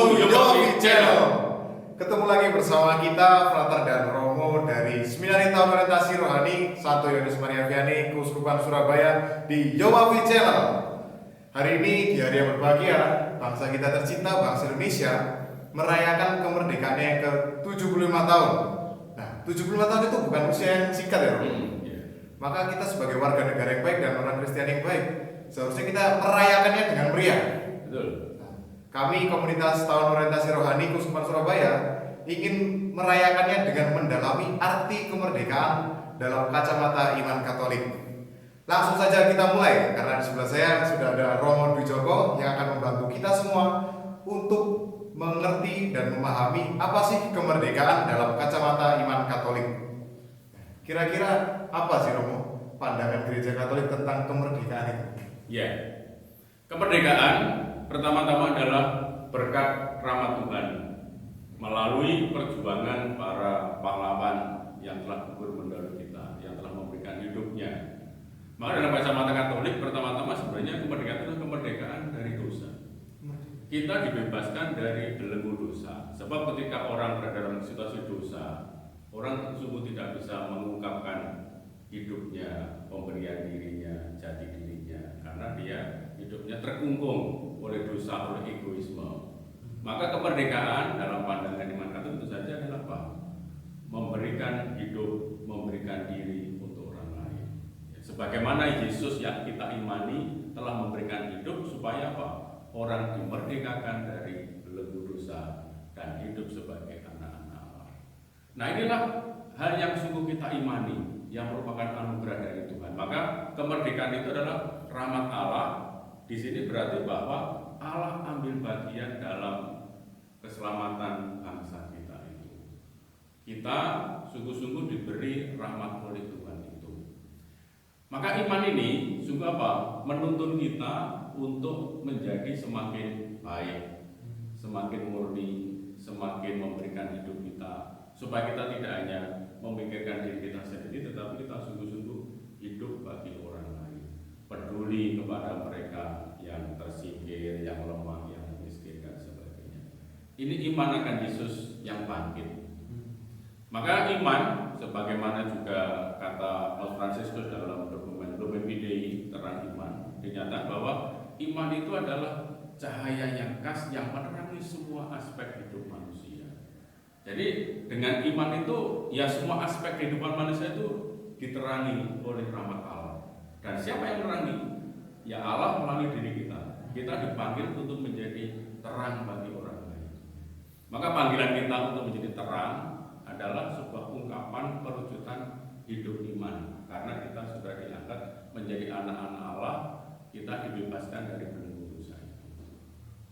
to Yofi Channel. Ketemu lagi bersama kita, Frater dan Romo dari Seminari Tahun Orientasi Rohani Santo Yohanes Maria Vianney, Keuskupan Surabaya di Yofi Channel. Hari ini di hari yang berbahagia, bangsa kita tercinta, bangsa Indonesia merayakan kemerdekaannya yang ke-75 tahun. Nah, 75 tahun itu bukan usia yang singkat ya, Romo. Maka kita sebagai warga negara yang baik dan orang Kristen yang baik, seharusnya kita merayakannya dengan meriah. Betul. Kami komunitas Tahun Orientasi Rohani Keuskupan Surabaya ingin merayakannya dengan mendalami arti kemerdekaan dalam kacamata iman Katolik. Langsung saja kita mulai, karena di sebelah saya sudah ada Romo Dwi Joko yang akan membantu kita semua untuk mengerti dan memahami apa sih kemerdekaan dalam kacamata iman Katolik. Kira-kira apa sih, Romo, pandangan Gereja Katolik tentang kemerdekaan itu? Ya, kemerdekaan pertama-tama adalah berkat rahmat Tuhan melalui perjuangan para pahlawan yang telah gugur mendahului kita, yang telah memberikan hidupnya. Maka dalam kacamata Katolik pertama-tama sebenarnya kemerdekaan itu kemerdekaan dari dosa. Kita dibebaskan dari belenggu dosa. Sebab ketika orang berada dalam situasi dosa, orang sungguh tidak bisa mengungkapkan hidupnya, pemberian dirinya, jati dirinya, karena dia hidupnya terkungkung oleh dosa, oleh egoisme. Maka kemerdekaan dalam pandangan iman Katolik itu saja adalah apa? Memberikan hidup, memberikan diri untuk orang lain. Sebagaimana Yesus yang kita imani telah memberikan hidup supaya apa? Orang dimerdekakan dari belenggu dosa dan hidup sebagai anak-anak Allah. Nah, inilah hal yang sungguh kita imani, yang merupakan anugerah dari Tuhan. Maka kemerdekaan itu adalah rahmat Allah. Di sini berarti bahwa Allah ambil bagian dalam keselamatan bangsa kita itu. Kita sungguh-sungguh diberi rahmat oleh Tuhan itu. Maka iman ini sungguh apa? Menuntun kita untuk menjadi semakin baik, semakin murni, semakin memberikan hidup kita, supaya kita tidak hanya memikirkan diri kita sendiri, tetapi kita sungguh-sungguh hidup bagi orang lain, peduli kepada mereka yang tersingkir, yang lemah, yang miskin dan sebagainya. Ini iman akan Yesus yang bangkit. Maka iman, sebagaimana juga kata Paus Fransiskus dalam dokumen Lumen Fidei Terang Iman, dinyatakan bahwa iman itu adalah cahaya yang khas yang menerangi semua aspek hidup manusia. Jadi dengan iman itu ya semua aspek kehidupan manusia itu diterangi oleh rahmat Allah. Dan siapa yang menerangi? Ya Allah melalui diri kita. Kita dipanggil untuk menjadi terang bagi orang lain. Maka panggilan kita untuk menjadi terang adalah sebuah ungkapan perwujudan hidup iman. Karena kita sudah diangkat menjadi anak-anak Allah, kita dibebaskan dari belenggu dosa itu.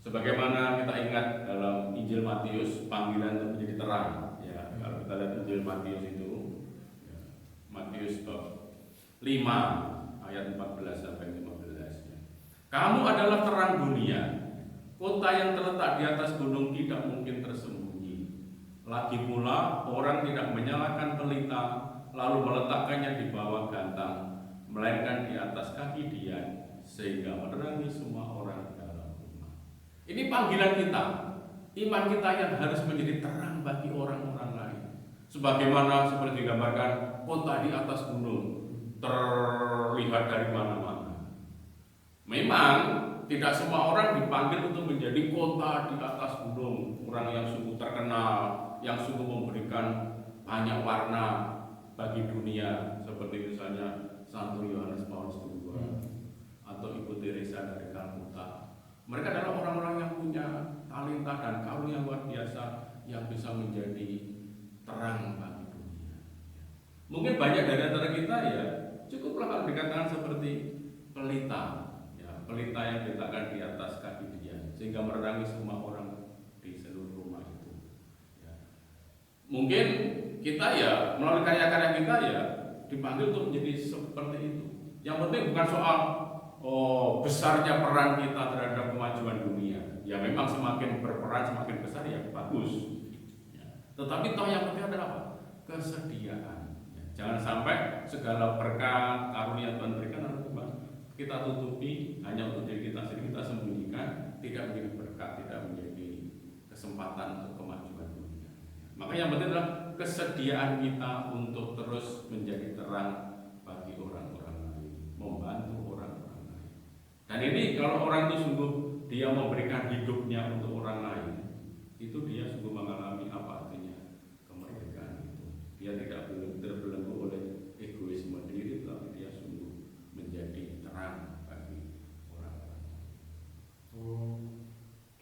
Sebagaimana kita ingat dalam Injil Matius, panggilan untuk menjadi terang. Ya, kalau kita lihat Injil Matius itu, ya, Matius bab 5 ayat 14 sampai 15. Ya. Kamu adalah terang dunia. Kota yang terletak di atas gunung tidak mungkin tersembunyi. Lagi pula orang tidak menyalakan pelita lalu meletakkannya di bawah gantang, melainkan di atas kaki dia, sehingga menerangi semua orang dalam rumah. Ini panggilan kita, iman kita yang harus menjadi terang bagi orang-orang lain. Sebagaimana seperti digambarkan kota di atas gunung terlihat dari mana-mana. Memang tidak semua orang dipanggil untuk menjadi kota di atas gunung, orang yang sungguh terkenal, yang sungguh memberikan banyak warna bagi dunia, seperti misalnya Santo Yohanes Paulus II atau Ibu Teresa dari Kalkuta. Mereka adalah orang-orang yang punya talenta dan karunia luar biasa yang bisa menjadi terang bagi dunia. Mungkin banyak dari antara kita ya cukuplah kalau dikatakan seperti pelita, ya, pelita yang diletakkan di atas kaki dia sehingga menerangi semua orang di seluruh rumah itu. Ya. Mungkin kita ya melalui karya-karya kita ya dipanggil untuk menjadi seperti itu. Yang penting bukan soal besarnya peran kita terhadap kemajuan dunia. Ya memang semakin berperan semakin besar ya bagus. Ya. Tetapi toh yang penting adalah apa? Kesediaan. Ya. Jangan sampai segala berkat karunia Tuhan berikan oleh Tuhan kita tutupi hanya untuk diri kita sendiri, kita sembunyikan, tidak menjadi berkat, tidak menjadi kesempatan untuk kemajuan dunia. Maka yang penting adalah kesediaan kita untuk terus menjadi terang bagi orang-orang lain, membantu orang-orang lain. Dan ini kalau orang itu sungguh dia memberikan hidupnya untuk orang lain, itu dia sungguh mengalami apa artinya kemerdekaan itu. Dia tidak terbelenggu oleh egoisme diri, tapi dia sungguh menjadi terang bagi orang-orang.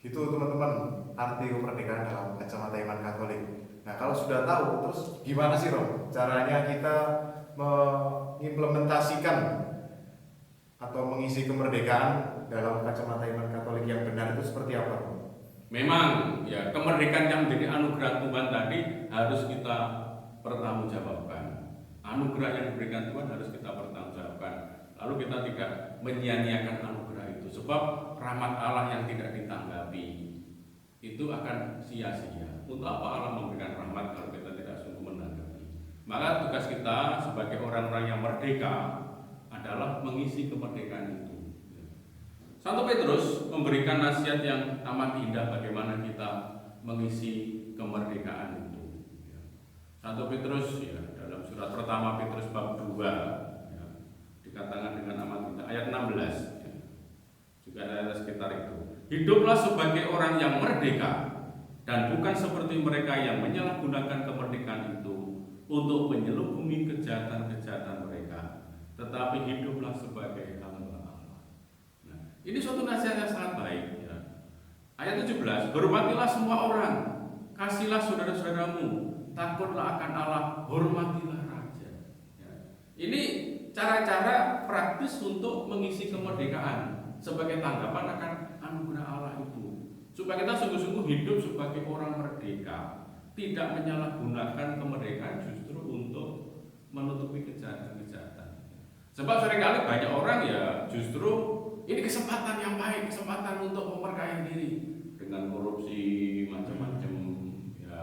Gitu teman-teman, arti kemerdekaan dalam kacamata iman Katolik. Nah kalau sudah tahu, terus gimana sih Rom caranya kita mengimplementasikan atau mengisi kemerdekaan dalam kacamata iman Katolik yang benar itu seperti apa Rom? Memang ya kemerdekaan yang menjadi anugerah Tuhan tadi harus kita pertanggungjawabkan. Anugerah yang diberikan Tuhan harus kita pertanggungjawabkan. Lalu kita tidak menyia-nyiakan anugerah itu, sebab rahmat Allah yang tidak ditanggapi itu akan sia-sia. Untuk apa Allah memberikan rahmat kalau kita tidak sungguh menanggapi? Maka tugas kita sebagai orang-orang yang merdeka adalah mengisi kemerdekaan itu. Santo Petrus memberikan nasihat yang amat indah bagaimana kita mengisi kemerdekaan itu. Santo Petrus ya, dalam surat pertama Petrus bab 2 ya, dikatakan dengan amat indah ayat 16 ya, juga ada sekitar itu. Hiduplah sebagai orang yang merdeka dan bukan seperti mereka yang menyalahgunakan kemerdekaan itu untuk menyelubungi kejahatan-kejahatan mereka, tetapi hiduplah sebagai hamba Allah. Nah, ini suatu nasihat yang sangat baik ya. Ayat 17, hormatilah semua orang, kasihlah saudara-saudaramu, takutlah akan Allah, hormatilah raja ya. Ini cara-cara praktis untuk mengisi kemerdekaan sebagai tanggapan akan anugerah Allah itu, supaya kita sungguh-sungguh hidup sebagai orang merdeka, tidak menyalahgunakan kemerdekaan justru untuk menutupi kejahatan-kejahatan. Sebab seringkali banyak orang ya justru ini kesempatan yang baik, kesempatan untuk memperkaya diri dengan korupsi macam-macam ya.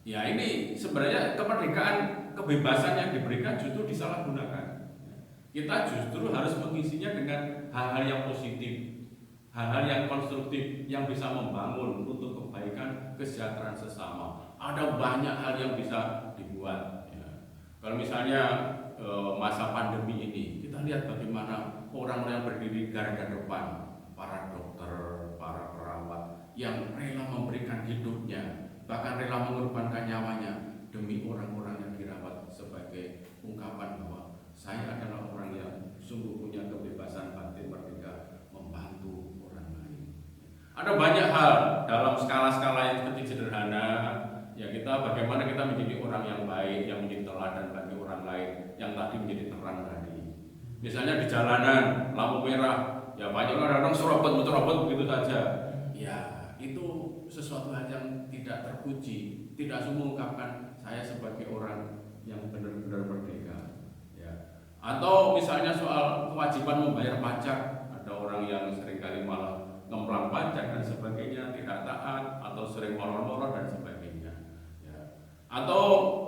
Ya ini sebenarnya kemerdekaan, kebebasan yang diberikan justru disalahgunakan. Kita justru harus mengisinya dengan hal-hal yang positif, hal-hal yang konstruktif yang bisa membangun untuk kebaikan kesejahteraan sesama. Ada banyak hal yang bisa dibuat ya. Kalau misalnya masa pandemi ini, kita lihat bagaimana orang-orang yang berdiri di garda depan, para dokter, para perawat yang rela memberikan hidupnya, bahkan rela mengorbankan nyawanya demi orang-orang yang dirawat, sebagai ungkapan bahwa saya adalah orang yang sungguh punya kebebasan batin merdeka membantu orang lain. Ada banyak hal dalam skala-skala yang seperti sederhana ya, kita bagaimana kita menjadi orang yang baik, yang menjadi teladan bagi orang lain, yang tadi menjadi terang tadi. Misalnya di jalanan lampu merah, ya banyak orang serobot begitu saja. Ya itu sesuatu hal yang tidak terpuji, tidak sungguh mengungkapkan saya sebagai orang yang benar-benar merdeka. Ya. Atau misalnya soal kewajiban membayar pajak, ada orang yang seringkali malah ngemplang pajak dan sebagainya, tidak taat atau sering molor-molor dan sebagainya. Atau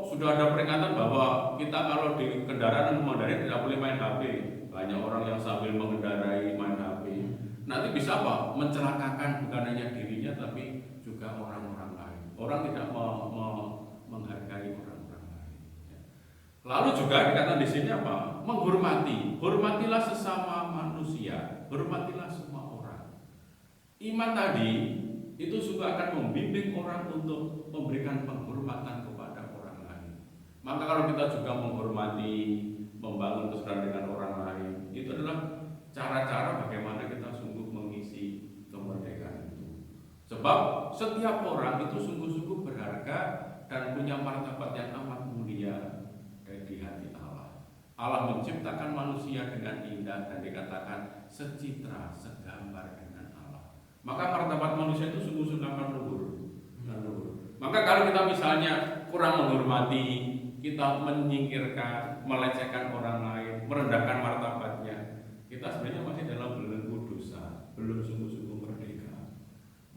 sudah ada peringatan bahwa kita kalau di kendaraan mengendarai tidak boleh main HP. Banyak orang yang sambil mengendarai main HP. Nanti bisa apa? Mencelakakan bukan hanya dirinya tapi juga orang-orang lain. Orang tidak menghargai orang-orang lain. Lalu juga dikatakan di sini apa? Menghormati. Hormatilah sesama manusia. Hormatilah semua orang. Iman tadi itu juga akan membimbing orang untuk memberikan penghormatan kepada orang lain. Maka kalau kita juga menghormati, membangun persaudaraan dengan orang lain, itu adalah cara-cara bagaimana kita sungguh mengisi kemerdekaan itu. Sebab setiap orang itu sungguh-sungguh berharga dan punya martabat yang amat mulia di hati Allah. Allah menciptakan manusia dengan indah dan dikatakan secitra, segambar dengan Allah. Maka martabat manusia itu sungguh-sungguh akan luhur. Maka kalau kita misalnya kurang menghormati, kita menyingkirkan, melecehkan orang lain, merendahkan martabatnya, kita sebenarnya masih dalam belenggu dosa, belum sungguh-sungguh merdeka.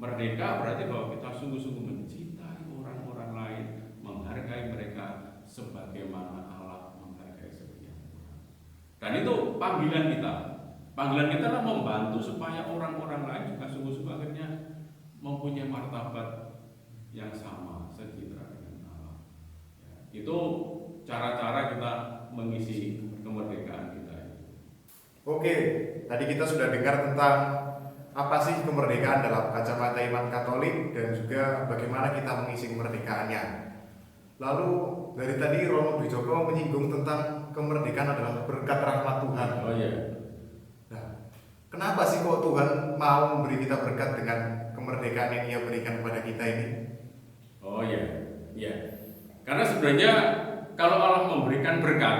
Merdeka berarti bahwa kita sungguh-sungguh mencintai orang-orang lain, menghargai mereka sebagaimana Allah menghargai setiap orang. Dan itu panggilan kita. Panggilan kita adalah membantu supaya orang-orang lain juga sungguh-sungguh akhirnya mempunyai martabat yang sama, secitra dengan Allah. Ya, itu cara-cara kita mengisi kemerdekaan kita itu. Oke, tadi kita sudah dengar tentang apa sih kemerdekaan dalam kacamata iman Katolik dan juga bagaimana kita mengisi kemerdekaannya. Lalu dari tadi Romo Dwi Joko menyinggung tentang kemerdekaan adalah berkat rahmat Tuhan. Oh iya. Nah, kenapa sih kok Tuhan mau memberi kita berkat dengan kemerdekaan yang Ia berikan kepada kita ini? Oh iya, iya. Karena sebenarnya kalau Allah memberikan berkat,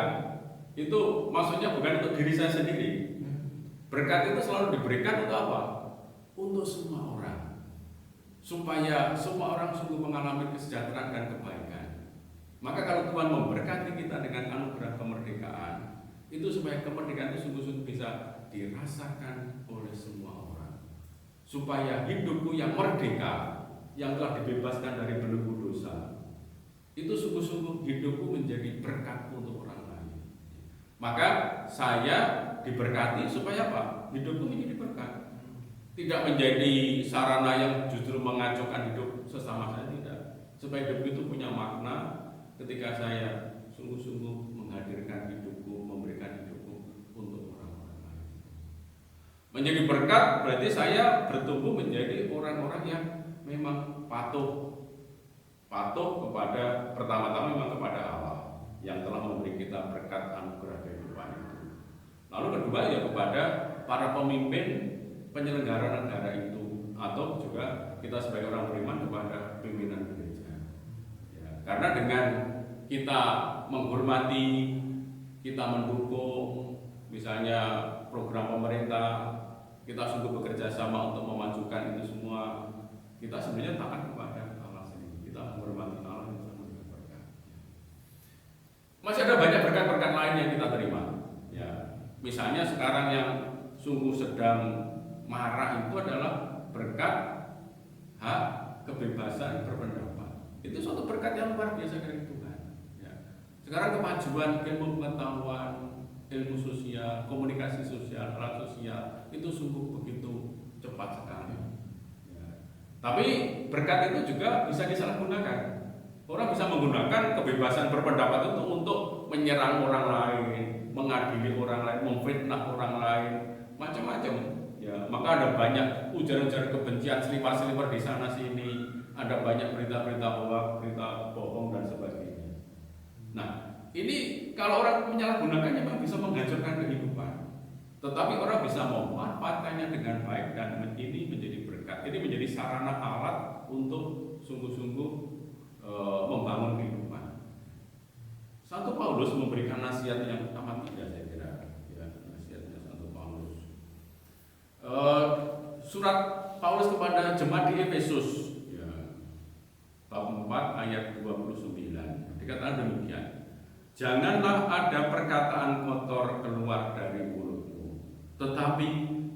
itu maksudnya bukan untuk diri saya sendiri. Berkat itu selalu diberikan untuk apa? Untuk semua orang. Supaya semua orang sungguh mengalami kesejahteraan dan kebaikan. Maka kalau Tuhan memberkati kita dengan anugerah kemerdekaan, itu supaya kemerdekaan itu sungguh-sungguh bisa dirasakan oleh semua orang. Supaya hidupku yang merdeka, yang telah dibebaskan dari belenggu dosa, itu sungguh-sungguh hidupku menjadi berkat untuk orang lain. Maka saya diberkati supaya apa? Hidupku menjadi berkat. Tidak menjadi sarana yang justru mengacaukan hidup sesama saya, tidak. Supaya hidup itu punya makna ketika saya sungguh-sungguh menghadirkan hidupku, memberikan hidupku untuk orang-orang lain. Menjadi berkat berarti saya bertumbuh menjadi orang-orang yang memang patuh kepada, pertama-tama memang kepada Allah yang telah memberi kita berkat anugerah kehidupan itu. Lalu kedua ya kepada para pemimpin penyelenggara negara itu, atau juga kita sebagai orang beriman kepada pimpinan gereja. Ya, karena dengan kita menghormati, kita mendukung misalnya program pemerintah, kita sungguh bekerja sama untuk memajukan itu semua, kita sebenarnya taat kepada Allah sendiri, kita menghormati Allah yang telah memberikan berkat. Masih ada banyak berkat-berkat lain yang kita terima. Ya, misalnya sekarang yang sungguh sedang marak itu adalah berkat hak kebebasan berpendapat. Itu suatu berkat yang luar biasa dari Tuhan. Ya. Sekarang kemajuan ilmu pengetahuan, ilmu sosial, komunikasi sosial, alat sosial itu sungguh begitu cepat sekali. Ya. Tapi berkat itu juga bisa disalahgunakan. Orang bisa menggunakan kebebasan berpendapat itu untuk menyerang orang lain, mengadili orang lain, memfitnah orang lain, macam-macam. Ya, maka ada banyak ujaran-ujaran kebencian selipar-selipar di sana sini, ada banyak berita-berita hoax, berita bohong dan sebagainya. Nah, ini kalau orang menyalahgunakannya memang bisa menghancurkan kehidupan. Tetapi orang bisa memanfaatkannya dengan baik dan ini menjadi berkat. Ini menjadi sarana alat untuk sungguh-sungguh membangun kehidupan. Santo Paulus memberikan nasihat yang amat indah, saya kira. Ya, nasihatnya Santo Paulus. Surat Paulus kepada jemaat di Efesus, ya, bab 4 ayat 29, dikatakan demikian: janganlah ada perkataan kotor keluar dari mulutmu, tetapi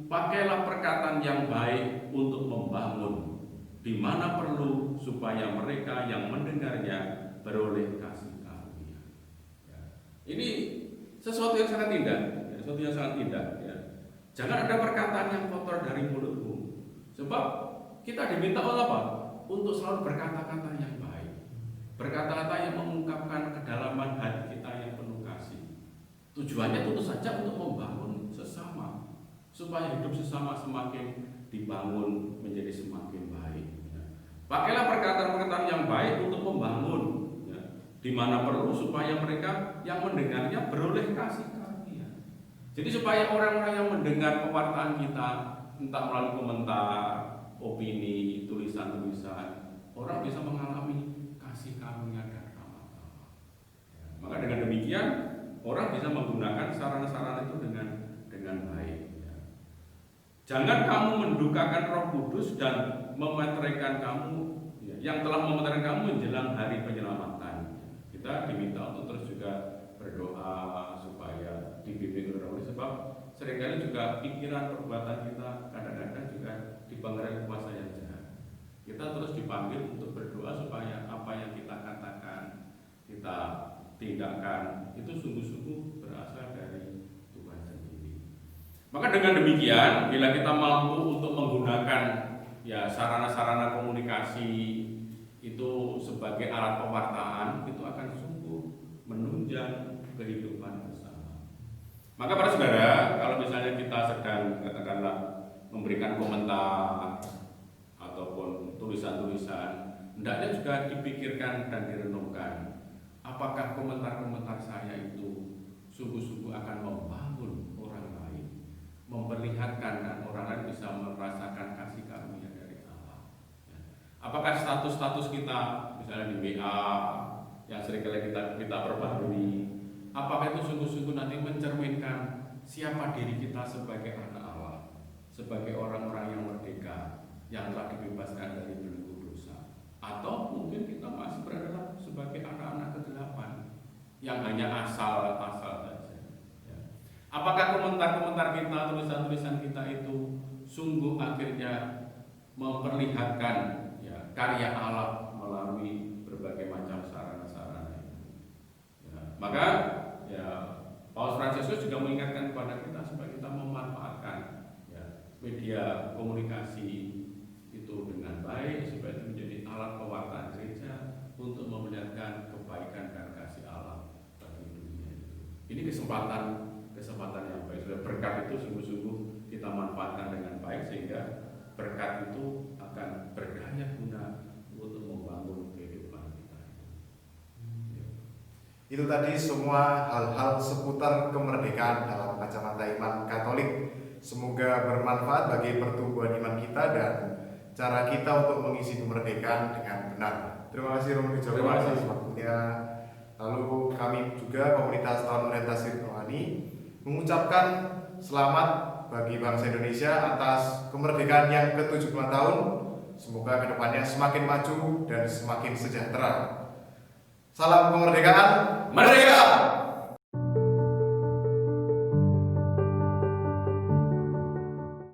pakailah perkataan yang baik untuk membangun, di mana perlu, supaya mereka yang mendengarnya beroleh kasih karunia. Ya. Ini sesuatu yang sangat indah, ya, sesuatu yang sangat indah. Ya. Jangan ada perkataan yang kotor dari mulutmu, sebab kita diminta oleh apa? Untuk selalu berkata-kata yang baik, berkata-kata yang mengungkapkan kedalaman hati kita yang penuh kasih. Tujuannya tentu saja untuk membangun sesama, supaya hidup sesama semakin dibangun menjadi semakin baik. Ya. Pakailah perkataan-perkataan yang baik untuk membangun, ya, di mana perlu, supaya mereka yang mendengarnya beroleh kasih. Jadi supaya orang-orang yang mendengar pewartaan kita, entah melalui komentar, opini, tulisan-tulisan, orang bisa mengalami kasih karunia dan rahmat Allah. Ya, maka dengan demikian orang bisa menggunakan sarana-sarana itu dengan baik. Ya. Jangan kamu mendukakan Roh Kudus dan memeteraikan kamu, ya, yang telah memeteraikan kamu menjelang hari penyelamatan. Kita diminta untuk terus juga berdoa supaya dibimbing oleh Roh Kudus, sebab seringkali juga pikiran perbuatan kita kadang-kadang juga dipengaruhi kuasa yang jahat. Kita terus dipanggil untuk berdoa supaya apa yang kita katakan, kita tindakan itu sungguh-sungguh berasal dari Tuhan sendiri. Maka dengan demikian, bila kita mampu untuk menggunakan, ya, sarana-sarana komunikasi itu sebagai alat pewartaan itu akan sungguh menunjang kehidupan bersama. Maka para saudara, kalau misalnya kita sedang katakanlah memberikan komentar ataupun tulisan-tulisan, hendaknya juga dipikirkan dan direnungkan, apakah komentar-komentar saya itu sungguh-sungguh akan membangun orang lain, memperlihatkan dan orang lain bisa merasakan kasih karunia dari Allah. Apakah status-status kita, misalnya di WA yang seringkali kita perbarui, apakah itu sungguh-sungguh nanti mencerminkan siapa diri kita sebagai anak Allah, sebagai orang-orang yang merdeka, yang telah dibebaskan dari belenggu dosa, atau mungkin kita masih berada sebagai anak-anak kegelapan yang hanya asal-asal saja. Ya. Apakah komentar-komentar kita, tulisan-tulisan kita itu sungguh akhirnya memperlihatkan ya, karya Allah melalui berbagai macam sarana-sarana itu. Ya. Maka ya Paus Fransiskus juga mengingatkan kepada kita supaya kita memanfaatkan ya, media komunikasi itu dengan baik supaya itu menjadi alat pewartaan gereja untuk memperlihatkan kebaikan dan kasih Allah bagi dunia itu. Ini kesempatan yang baik. Sudah berkat itu sungguh-sungguh kita manfaatkan dengan baik sehingga berkat itu akan berdaya guna untuk membangun kehidupan kita. Itu tadi semua hal-hal seputar kemerdekaan dalam kacamata iman Katolik. Semoga bermanfaat bagi pertumbuhan iman kita dan cara kita untuk mengisi kemerdekaan dengan benar. Terima kasih Romo Wijoko atas waktunya. Lalu kami juga komunitas Tahun Orientasi Rohani mengucapkan selamat bagi bangsa Indonesia atas kemerdekaan yang ke-75 tahun. Semoga kedepannya semakin maju dan semakin sejahtera. Salam kemerdekaan, merdeka!